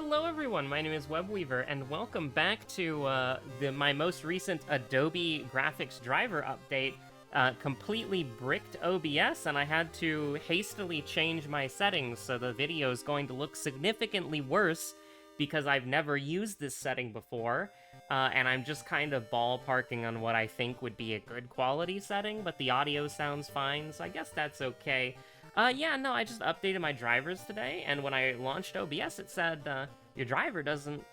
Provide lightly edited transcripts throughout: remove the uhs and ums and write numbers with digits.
Hello everyone, my name is Webweaver, and welcome back to my most recent Adobe Graphics driver update. Completely bricked OBS, and I had to hastily change my settings, so the video is going to look significantly worse because I've never used this setting before, and I'm just kind of ballparking on what I think would be a good quality setting, but the audio sounds fine, so I guess that's okay. Yeah, no, I just updated my drivers today, and when I launched OBS, it said, your driver doesn't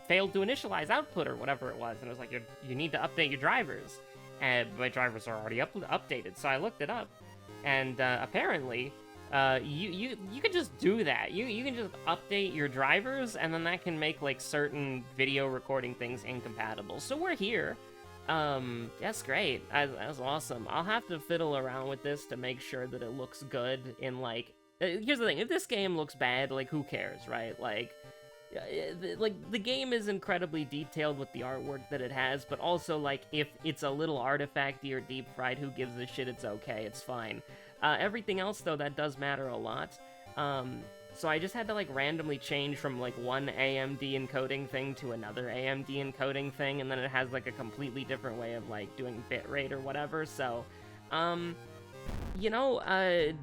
failed to initialize output or whatever it was, and it was like, you need to update your drivers. And my drivers are already updated, so I looked it up, and apparently, you can just do that. You can just update your drivers, and then that can make, like, certain video recording things incompatible. So we're here. That's great. That's awesome. I'll have to fiddle around with this to make sure that it looks good in, like... Here's the thing, if this game looks bad, like, who cares, right? Like, the game is incredibly detailed with the artwork that it has, but also, like, if it's a little artifacty or deep-fried, who gives a shit, it's okay, it's fine. Everything else, though, that does matter a lot. So I just had to, like, randomly change from, like, one AMD encoding thing to another AMD encoding thing, and then it has, like, a completely different way of, like, doing bitrate or whatever, so, you know,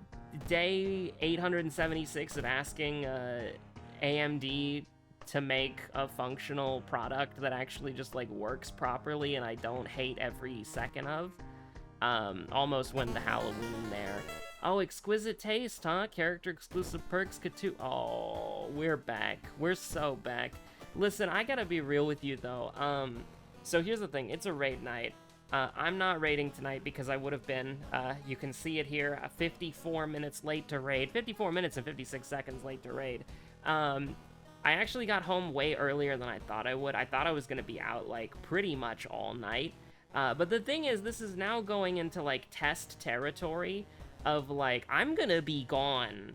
day 876 of asking, AMD to make a functional product that actually just, like, works properly and I don't hate every second of. Almost went to Halloween there. Oh, exquisite taste, huh? Character-exclusive perks could too... Oh, we're back. We're so back. Listen, I gotta be real with you, though. So here's the thing. It's a raid night. I'm not raiding tonight because I would have been, you can see it here, 54 minutes late to raid. 54 minutes and 56 seconds late to raid. I actually got home way earlier than I thought I would. I thought I was gonna be out, like, pretty much all night. But the thing is, this is now going into, like, test territory of, like, I'm gonna be gone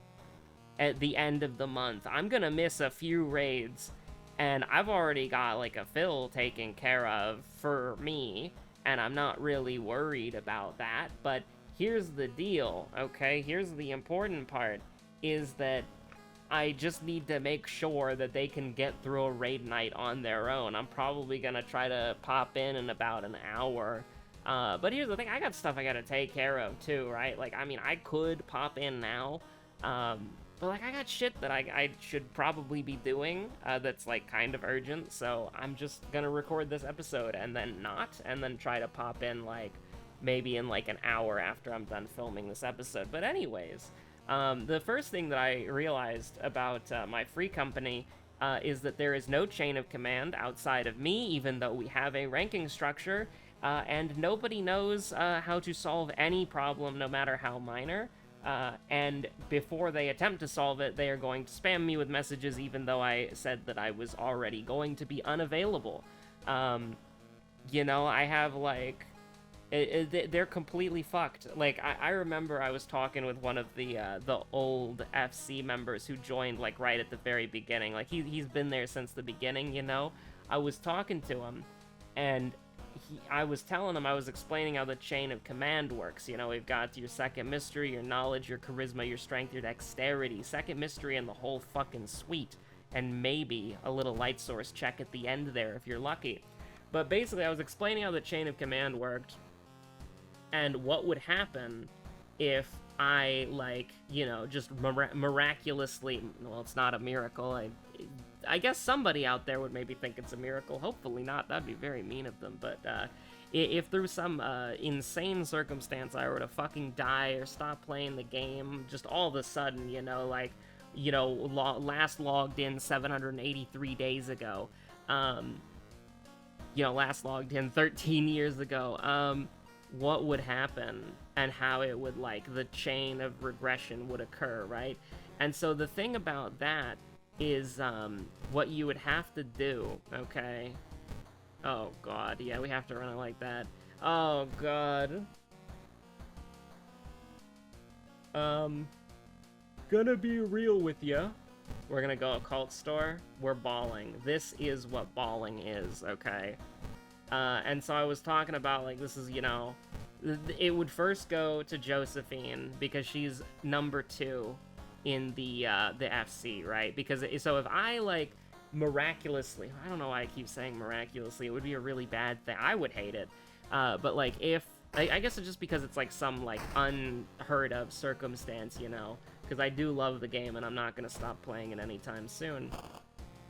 at the end of the month. I'm gonna miss a few raids, and I've already got, like, a fill taken care of for me, and I'm not really worried about that. But here's the deal, okay? Here's the important part, is that I just need to make sure that they can get through a raid night on their own. I'm probably gonna try to pop in about an hour. But here's the thing, I got stuff I gotta take care of too, right? Like, I mean, I could pop in now, but, like, I got shit that I should probably be doing, that's, like, kind of urgent, so I'm just gonna record this episode and then not, and then try to pop in, like, maybe in, like, an hour after I'm done filming this episode. But anyways, the first thing that I realized about my free company is that there is no chain of command outside of me, even though we have a ranking structure, and nobody knows how to solve any problem, no matter how minor, and before they attempt to solve it, they are going to spam me with messages, even though I said that I was already going to be unavailable. You know, I have, like... they're completely fucked. Like, I remember I was talking with one of the old FC members who joined, like, right at the very beginning. Like, he's been there since the beginning, you know? I was talking to him, and I was telling him, I was explaining how the chain of command works. You know, we've got your second mystery, your knowledge, your charisma, your strength, your dexterity. Second mystery and the whole fucking suite. And maybe a little light source check at the end there if you're lucky. But basically, I was explaining how the chain of command worked, and what would happen if I, like, you know, just miraculously... Well, it's not a miracle. I guess somebody out there would maybe think it's a miracle. Hopefully not. That'd be very mean of them. But if through some insane circumstance I were to fucking die or stop playing the game, just all of a sudden, you know, like, you know, last logged in 783 days ago. You know, last logged in 13 years ago. What would happen and how it would, like, the chain of regression would occur, right? And so the thing about that is, what you would have to do, okay? Oh, God, yeah, we have to run it like that. Oh, God. Gonna be real with ya. We're gonna go occult store. We're balling. This is what balling is, okay? And so I was talking about, like, this is, you know, it would first go to Josephine because she's number 2 in the FC, right? Because, so if I, like, miraculously, I don't know why I keep saying miraculously, it would be a really bad thing. I would hate it. But like if, I guess it's just because it's like some like unheard of circumstance, you know? Because I do love the game and I'm not gonna stop playing it anytime soon.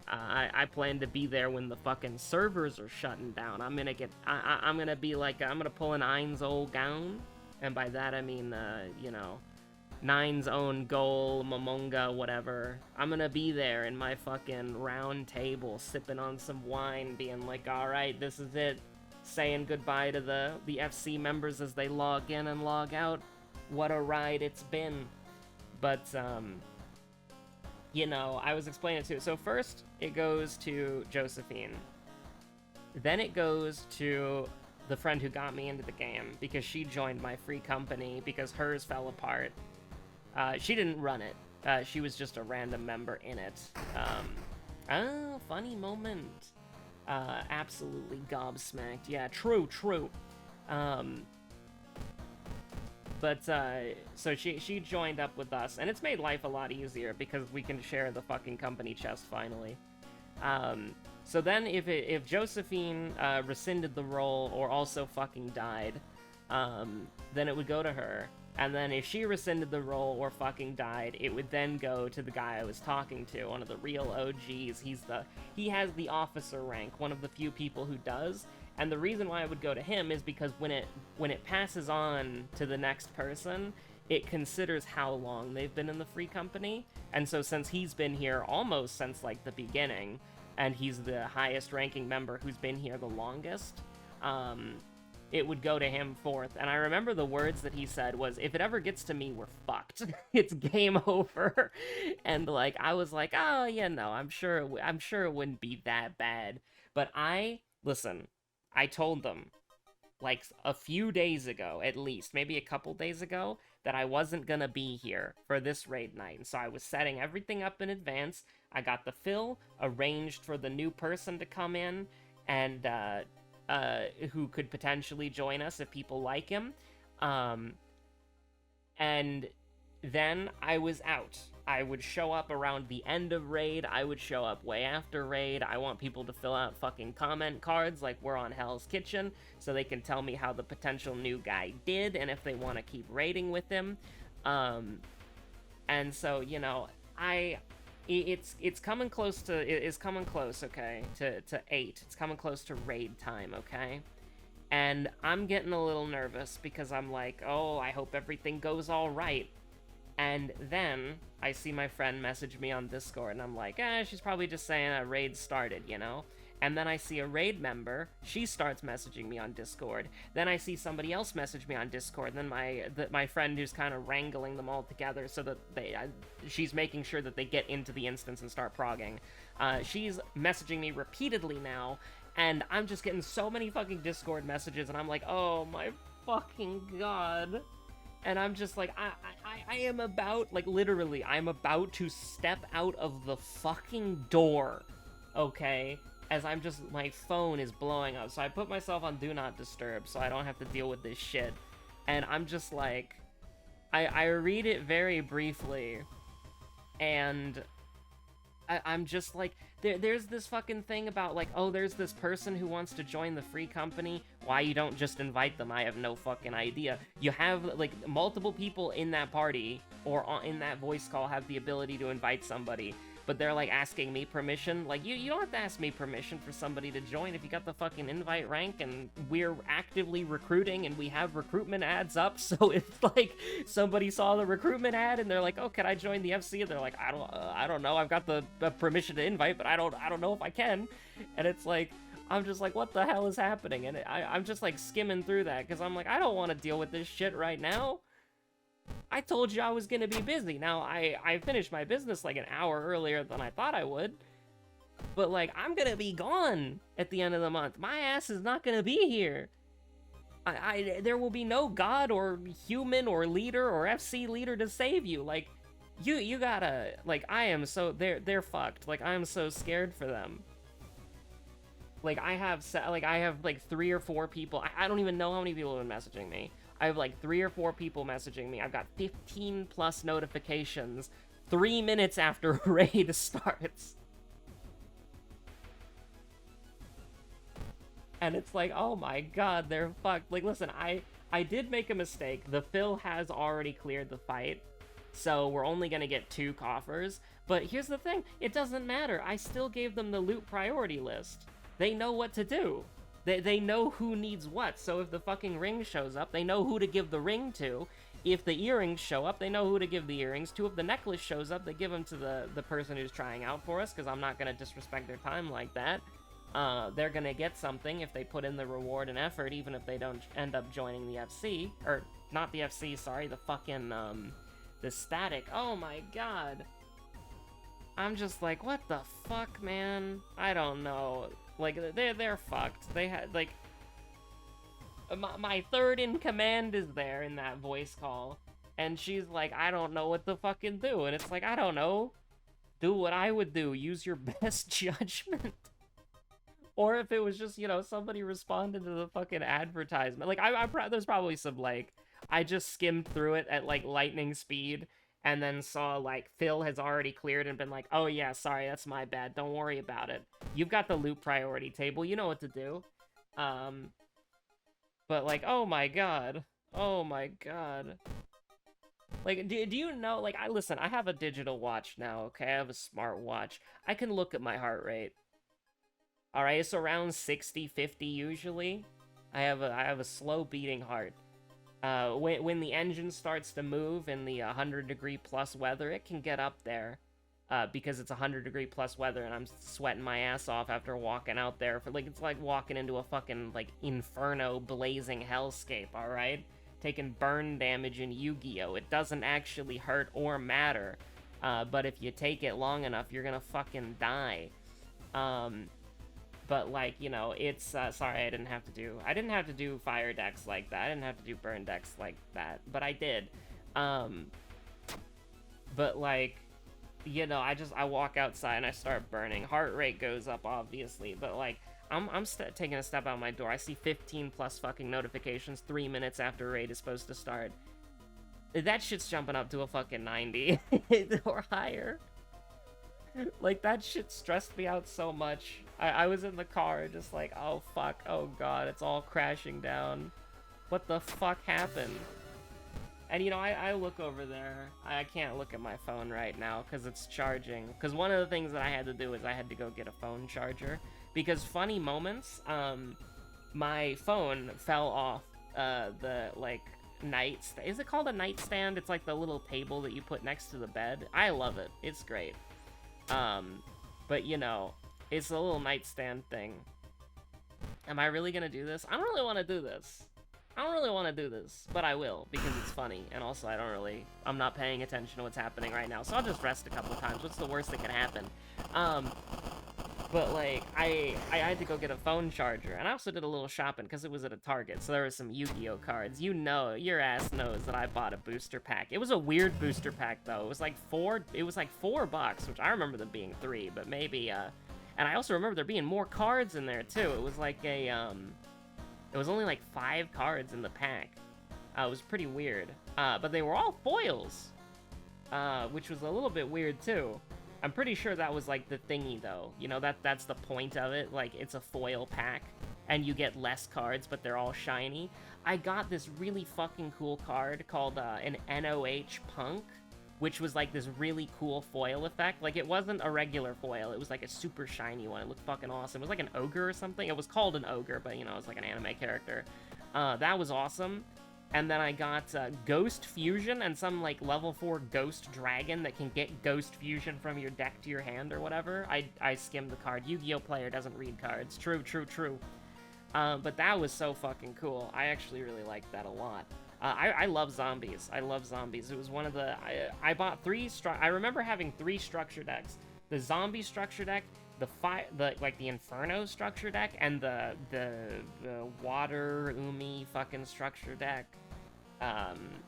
I plan to be there when the fucking servers are shutting down. I'm gonna be like, I'm gonna pull an Ein's old gown. And by that I mean, you know, Nine's own goal, Momonga, whatever. I'm gonna be there in my fucking round table, sipping on some wine, being like, alright, this is it. Saying goodbye to the FC members as they log in and log out. What a ride it's been. But, you know, I was explaining it to. So first, it goes to Josephine. Then it goes to the friend who got me into the game, because she joined my free company because hers fell apart. She didn't run it. She was just a random member in it. Oh, funny moment. Absolutely gobsmacked. Yeah, true. But, so she joined up with us, and it's made life a lot easier because we can share the fucking company chest finally. So then if Josephine, rescinded the role or also fucking died, then it would go to her. And then if she rescinded the role or fucking died, it would then go to the guy I was talking to, one of the real OGs. He has the officer rank, one of the few people who does. And the reason why I would go to him is because when it passes on to the next person, it considers how long they've been in the free company. And so since he's been here almost since like the beginning, and he's the highest ranking member who's been here the longest, it would go to him fourth. And I remember the words that he said was, if it ever gets to me, we're fucked. It's game over. And like, I was like, oh yeah, no, I'm sure it wouldn't be that bad. But listen, I told them like a few days ago, at least, maybe a couple days ago, that I wasn't gonna be here for this raid night. And so I was setting everything up in advance. I got the fill arranged for the new person to come in, and who could potentially join us if people like him. And then I was out. I would show up around the end of raid. I would show up way after raid. I want people to fill out fucking comment cards like we're on Hell's Kitchen, so they can tell me how the potential new guy did and if they want to keep raiding with him. And so, you know, it's coming close to, it's coming close, okay, to 8. It's coming close to raid time, okay? And I'm getting a little nervous because I'm like, oh, I hope everything goes all right. And then I see my friend message me on Discord, and I'm like, she's probably just saying a raid started, you know? And then I see a raid member, she starts messaging me on Discord. Then I see somebody else message me on Discord, and then my friend who's kind of wrangling them all together so that she's making sure that they get into the instance and start progging. She's messaging me repeatedly now, and I'm just getting so many fucking Discord messages, and I'm like, oh my fucking god. And I'm just like, I am about, like, literally, I'm about to step out of the fucking door, okay? As I'm just, my phone is blowing up. So I put myself on Do Not Disturb so I don't have to deal with this shit. And I'm just like, I read it very briefly, and I'm just like, there's this fucking thing about like, oh, there's this person who wants to join the free company. Why you don't just invite them? I have no fucking idea. You have like multiple people in that party or in that voice call have the ability to invite somebody, but they're like asking me permission. Like, you don't have to ask me permission for somebody to join if you got the fucking invite rank and we're actively recruiting and we have recruitment ads up. So if like somebody saw the recruitment ad and they're like, oh, can I join the FC? And they're like, I don't know. I've got the permission to invite, but I don't know if I can. And it's like, I'm just like, what the hell is happening? And I'm just like skimming through that because I'm like, I don't want to deal with this shit right now. I told you I was gonna be busy. Now, I finished my business like an hour earlier than I thought I would. But, like, I'm gonna be gone at the end of the month. My ass is not gonna be here. There will be no god or human or leader or FC leader to save you. Like, you gotta, like, I am so, they're fucked. Like, I am so scared for them. Like, I have 3 or 4 people. I don't even know how many people have been messaging me. I have like 3 or 4 people messaging me. I've got 15 plus notifications 3 minutes after raid starts. And it's like, oh my god, they're fucked. Like, listen, I did make a mistake. The Phil has already cleared the fight, so we're only gonna get 2 coffers. But here's the thing, it doesn't matter. I still gave them the loot priority list. They know what to do. They know who needs what, so if the fucking ring shows up, they know who to give the ring to. If the earrings show up, they know who to give the earrings to. If the necklace shows up, they give them to the person who's trying out for us, because I'm not going to disrespect their time like that. They're going to get something if they put in the reward and effort, even if they don't end up joining the FC. Or, not the FC, sorry, the fucking, the static. Oh my god. I'm just like, what the fuck, man? I don't know. Like, they're fucked. They had, like... My third in command is there in that voice call. And she's like, I don't know what to fucking do. And it's like, I don't know. Do what I would do. Use your best judgment. Or if it was just, you know, somebody responded to the fucking advertisement. Like, there's probably some, like... I just skimmed through it at, like, lightning speed. And then saw, like, Phil has already cleared and been like, oh yeah, sorry, that's my bad. Don't worry about it. You've got the loot priority table. You know what to do. But, like, oh my god. Oh my god. Like, do you know, like, listen, I have a digital watch now, okay? I have a smart watch. I can look at my heart rate. Alright, it's around 60, 50 usually. I have a slow beating heart. When the engine starts to move in the 100-degree plus weather, it can get up there, because it's 100-degree plus weather, and I'm sweating my ass off after walking out there. For, like, it's like walking into a fucking, like, inferno blazing hellscape, alright? Taking burn damage in Yu-Gi-Oh! It doesn't actually hurt or matter, but if you take it long enough, you're gonna fucking die. But, like, you know, it's, sorry, I didn't have to do fire decks like that. I didn't have to do burn decks like that, but I did. But, like, you know, I walk outside and I start burning. Heart rate goes up, obviously, but, like, I'm taking a step out my door. I see 15 plus fucking notifications 3 minutes after raid is supposed to start. That shit's jumping up to a fucking 90 or higher. Like, that shit stressed me out so much. I was in the car just like, oh fuck, oh god, it's all crashing down. What the fuck happened? And, you know, I look over there. I can't look at my phone right now because it's charging. Because one of the things that I had to do is I had to go get a phone charger. Because funny moments, my phone fell off the, like, is it called a nightstand? It's like the little table that you put next to the bed. I love it. It's great. But, you know, it's a little nightstand thing. Am I really gonna do this? I don't really want to do this. But I will, because it's funny, and also I'm not paying attention to what's happening right now, so I'll just rest a couple of times. What's the worst that can happen? But, like, I had to go get a phone charger, and I also did a little shopping, because it was at a Target, so there were some Yu-Gi-Oh cards. You know, your ass knows that I bought a booster pack. It was a weird booster pack, though. It was like $4, which I remember them being 3, but maybe, and I also remember there being more cards in there, too. It was like it was only like 5 cards in the pack. It was pretty weird. But they were all foils, which was a little bit weird, too. I'm pretty sure that was, like, the thingy, though. You know, that's the point of it. Like, it's a foil pack, and you get less cards, but they're all shiny. I got this really fucking cool card called an NOH Punk, which was, like, this really cool foil effect. Like, it wasn't a regular foil. It was, like, a super shiny one. It looked fucking awesome. It was, like, an ogre or something. It was called an ogre, but, you know, it was, like, an anime character. That was awesome. And then I got Ghost Fusion and some, like, level 4 Ghost Dragon that can get Ghost Fusion from your deck to your hand or whatever. I skimmed the card. Yu-Gi-Oh! Player doesn't read cards. True. But that was so fucking cool. I actually really liked that a lot. I love zombies. It was one of the... I bought 3... I remember having 3 structure decks. The zombie structure deck, the Inferno structure deck, and the water Umi fucking structure deck.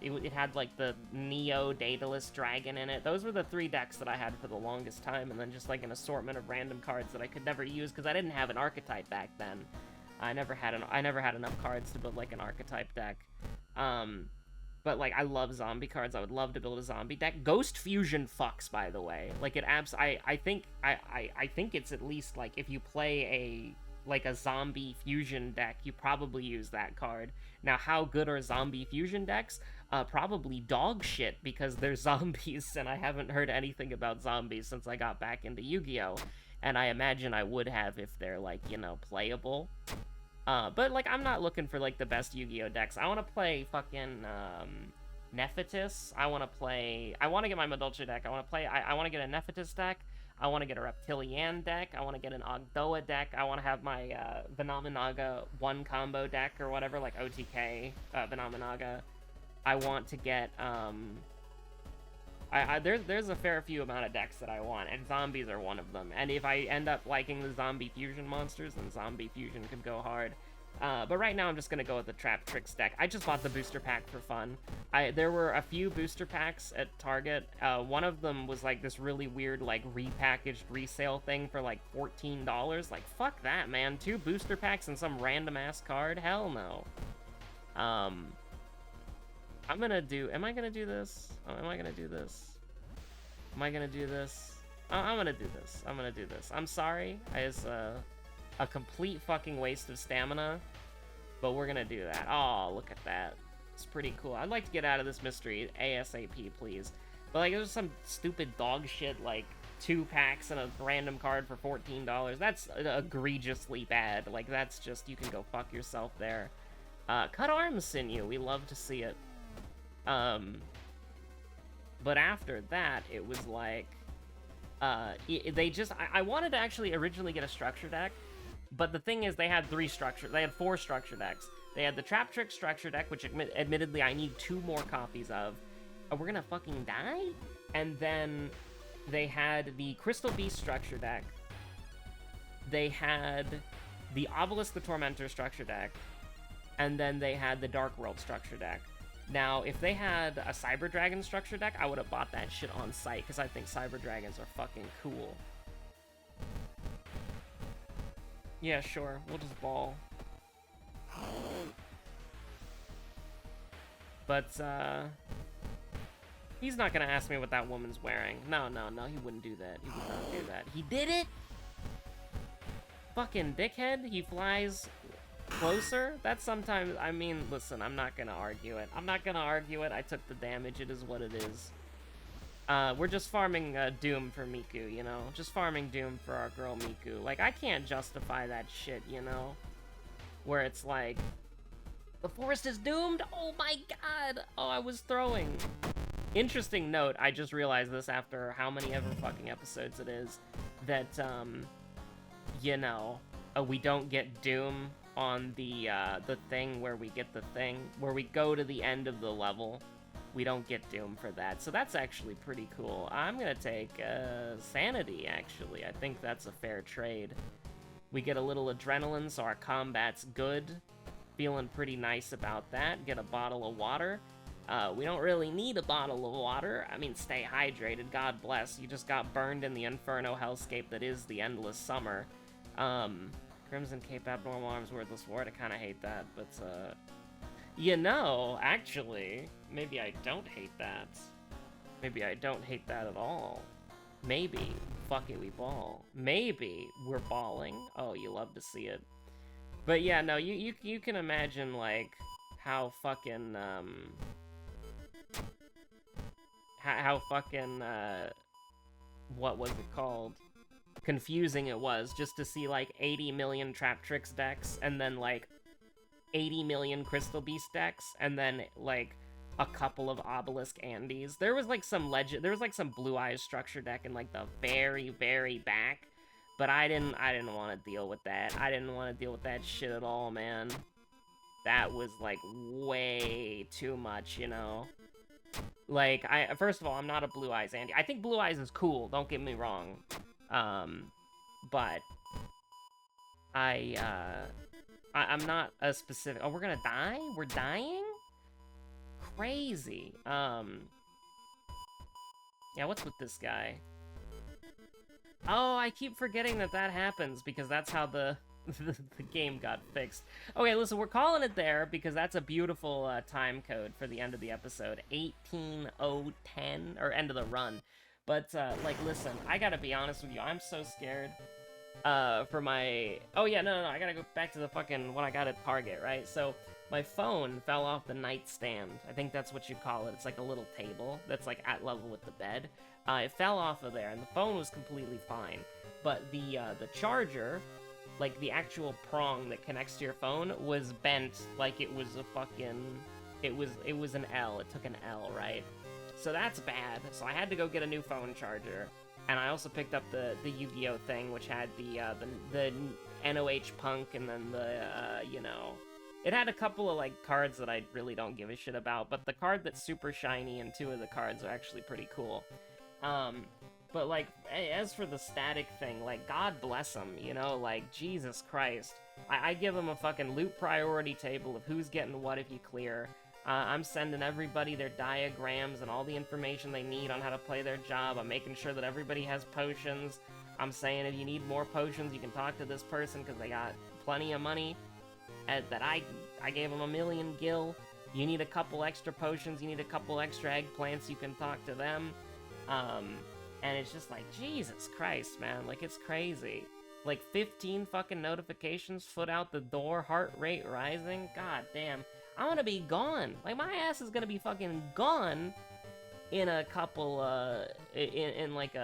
It had, like, the Neo Daedalus Dragon in it. Those were the 3 decks that I had for the longest time, and then just, like, an assortment of random cards that I could never use, because I didn't have an archetype back then. I never had enough cards to build, like, an archetype deck. But, like, I love zombie cards. I would love to build a zombie deck. Ghost Fusion fucks, by the way. Like, I think it's at least, like, if you play like a zombie fusion deck, you probably use that card. Now, how good are zombie fusion decks? Probably dog shit, because they're zombies, and I haven't heard anything about zombies since I got back into Yu-Gi-Oh! And I imagine I would have if they're, like, you know, playable. But, like, I'm not looking for, like, the best Yu-Gi-Oh! Decks. I want to play fucking, Nephitis. I want to get my Madolche deck. I want to get a Nephitis deck. I want to get a Reptilian deck. I want to get an Ogdoa deck. I want to have my Venomanaga 1 combo deck or whatever, like OTK Venomanaga. I want to get, there's a fair few amount of decks that I want, and zombies are one of them. And if I end up liking the zombie fusion monsters, then zombie fusion could go hard. But right now I'm just gonna go with the Trap Tricks deck. I just bought the booster pack for fun. There were a few booster packs at Target. One of them was like this really weird, like, repackaged resale thing for like $14. Like, fuck that, man. 2 booster packs and some random ass card? Hell no. Am I gonna do this? Am I gonna do this? Am I gonna do this? I'm gonna do this. I'm gonna do this. I'm sorry. It's a complete fucking waste of stamina, but we're gonna do that. Oh, look at that. It's pretty cool. I'd like to get out of this mystery ASAP, please. But, like, there's some stupid dog shit, like, 2 packs and a random card for $14. That's egregiously bad. Like, that's just, you can go fuck yourself there. Cut arms sinew. We love to see it. But after that, it was like, I wanted to actually originally get a structure deck, but the thing is, they had 4 structure decks. They had the Trap Trick structure deck, which admittedly I need 2 more copies of. We're gonna fucking die? And then they had the Crystal Beast structure deck. They had the Obelisk the Tormentor structure deck. And then they had the Dark World structure deck. Now, if they had a Cyber Dragon structure deck, I would have bought that shit on site, because I think Cyber Dragons are fucking cool. Yeah, sure. We'll just ball. But, he's not gonna ask me what that woman's wearing. No, he wouldn't do that. He would not do that. He did it? Fucking dickhead. He flies closer? That's sometimes, I mean, listen, I'm not gonna argue it. I took the damage. It is what it is. We're just farming Doom for Miku, you know? Just farming Doom for our girl Miku. Like, I can't justify that shit, you know? Where it's like, the forest is doomed? Oh my god! Oh, I was throwing. Interesting note, I just realized this after how many ever fucking episodes it is, that, you know, we don't get Doom on the thing where we get the thing, where we go to the end of the level. We don't get Doom for that, so that's actually pretty cool. I'm gonna take Sanity, actually. I think that's a fair trade. We get a little adrenaline, so our combat's good. Feeling pretty nice about that. Get a bottle of water. We don't really need a bottle of water. I mean, stay hydrated, God bless. You just got burned in the Inferno hellscape that is the Endless Summer. Crimson Cape, Abnormal Arms, Wordless Ward, I kinda hate that, but, you know, actually, maybe I don't hate that. Maybe I don't hate that at all. Maybe. Fuck it, we ball. Maybe we're balling. Oh, you love to see it. But yeah, no, you can imagine, like, how fucking, how fucking, what was it called? Confusing it was, just to see, like, 80 million Trap Tricks decks, and then, like, 80 million Crystal Beast decks, and then, like, a couple of Obelisk Andes. There was, like, some some Blue Eyes structure deck in, like, the very, very back, but I didn't want to deal with that. I didn't want to deal with that shit at all, man. That was, like, way too much, you know? Like, first of all, I'm not a Blue Eyes Andy. I think Blue Eyes is cool, don't get me wrong. But I'm not a specific... Oh, we're gonna die? We're dying? Crazy. Yeah, what's with this guy? Oh, I keep forgetting that happens, because that's how the game got fixed. Okay, listen, we're calling it there, because that's a beautiful time code for the end of the episode. 18010, or end of the run. But, like, listen, I gotta be honest with you, I'm so scared for my... Oh, yeah, no, I gotta go back to the fucking what I got at Target, right? So, my phone fell off the nightstand. I think that's what you call it. It's like a little table that's, like, at level with the bed. It fell off of there, and the phone was completely fine. But the charger, like, the actual prong that connects to your phone, was bent like it was a fucking... It was an L. It took an L, right? So that's bad. So I had to go get a new phone charger. And I also picked up the Yu-Gi-Oh thing, which had the NOH Punk, and then the, you know... It had a couple of, like, cards that I really don't give a shit about, but the card that's super shiny and 2 of the cards are actually pretty cool. But, like, as for the static thing, like, God bless them, you know? Like, Jesus Christ. I give them a fucking loot priority table of who's getting what if you clear. I'm sending everybody their diagrams and all the information they need on how to play their job. I'm making sure that everybody has potions. I'm saying if you need more potions, you can talk to this person because they got plenty of money. That I gave them 1,000,000 gil. You need a couple extra potions, you need a couple extra eggplants, you can talk to them. And it's just like, Jesus Christ, man, like, it's crazy. Like, 15 fucking notifications, foot out the door, heart rate rising, god damn. I'm gonna be gone. Like, my ass is gonna be fucking gone in a couple, in like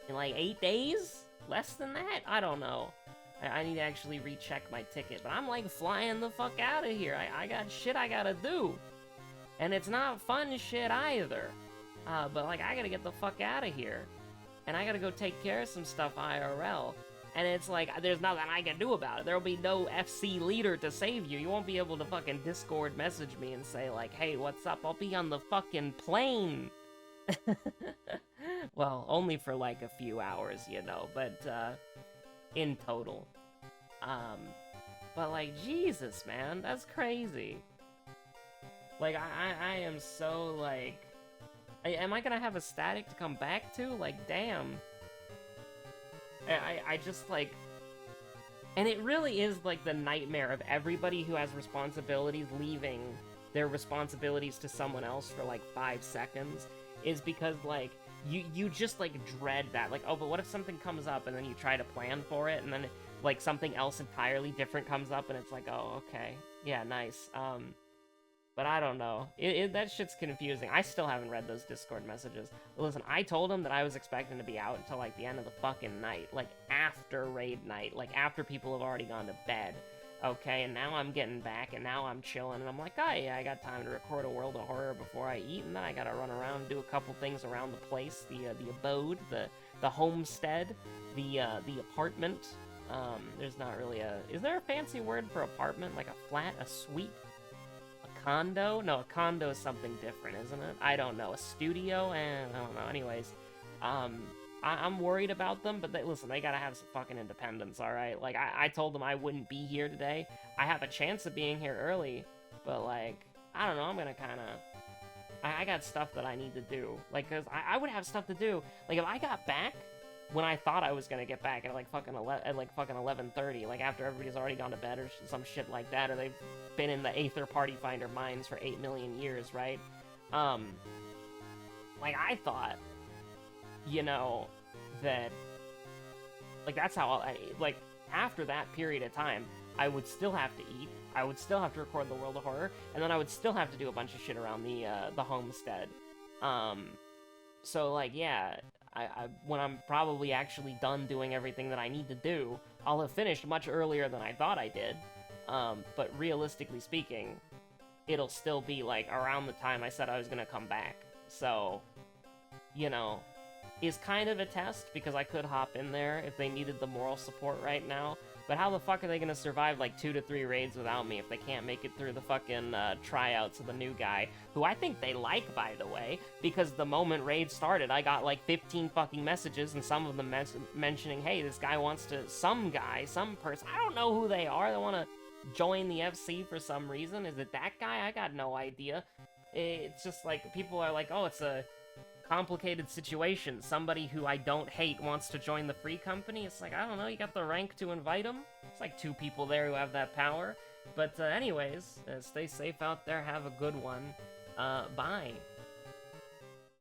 8 days? Less than that? I don't know. I need to actually recheck my ticket, but I'm, like, flying the fuck out of here. I got shit I gotta do. And it's not fun shit either. But, like, I gotta get the fuck out of here. And I gotta go take care of some stuff IRL. And it's like, there's nothing I can do about it. There'll be no FC leader to save you. You won't be able to fucking Discord message me and say, like, hey, what's up? I'll be on the fucking plane. Well, only for, like, a few hours, you know, but, in total. But, like, Jesus, man, that's crazy. Like, I am so, like... Am I gonna have a static to come back to? Like, damn. I just, like... And it really is, like, the nightmare of everybody who has responsibilities leaving their responsibilities to someone else for, like, 5 seconds, is because, like, you just, like, dread that. Like, oh, but what if something comes up and then you try to plan for it, and then, like, something else entirely different comes up, and it's like, oh, okay. Yeah, nice. But I don't know. That shit's confusing. I still haven't read those Discord messages. Listen, I told him that I was expecting to be out until, like, the end of the fucking night. Like, after raid night. Like, after people have already gone to bed. Okay, and now I'm getting back, and now I'm chilling, and I'm like, oh, yeah, I got time to record a World of Horror before I eat, and then I gotta run around and do a couple things around the place. The abode, the homestead, the apartment. There's not really a... Is there a fancy word for apartment? Like a flat? A suite? Condo? No, a condo is something different, isn't it? I don't know. A studio? I don't know. Anyways, I'm worried about them, but listen, they gotta have some fucking independence, alright? Like, I told them I wouldn't be here today. I have a chance of being here early, but, like, I don't know, I'm gonna kinda... I got stuff that I need to do. Like, cause I would have stuff to do. Like, if I got back when I thought I was gonna get back at, like, fucking 11:30, like, after everybody's already gone to bed or some shit like that, or they've been in the Aether Party Finder mines for 8 million years, right? Like, I thought, you know, that, like, that's how like, after that period of time, I would still have to eat, I would still have to record the World of Horror, and then I would still have to do a bunch of shit around the homestead. So, like, yeah, when I'm probably actually done doing everything that I need to do, I'll have finished much earlier than I thought I did. But realistically speaking, it'll still be, like, around the time I said I was gonna come back. So, you know, is kind of a test, because I could hop in there if they needed the moral support right now. But how the fuck are they gonna survive, like, 2 to 3 raids without me if they can't make it through the fucking tryouts of the new guy, who I think they like, by the way, because the moment raid started, I got, like, 15 fucking messages, and some of them mentioning, hey, this guy wants to... Some guy, some person, I don't know who they are, they want to join the FC for some reason. Is it that guy? I got no idea. It's just, like, people are like, oh, it's a complicated situation. Somebody who I don't hate wants to join the free company. It's like, I don't know, you got the rank to invite him? It's like 2 people there who have that power. But anyways, stay safe out there, have a good one. Bye.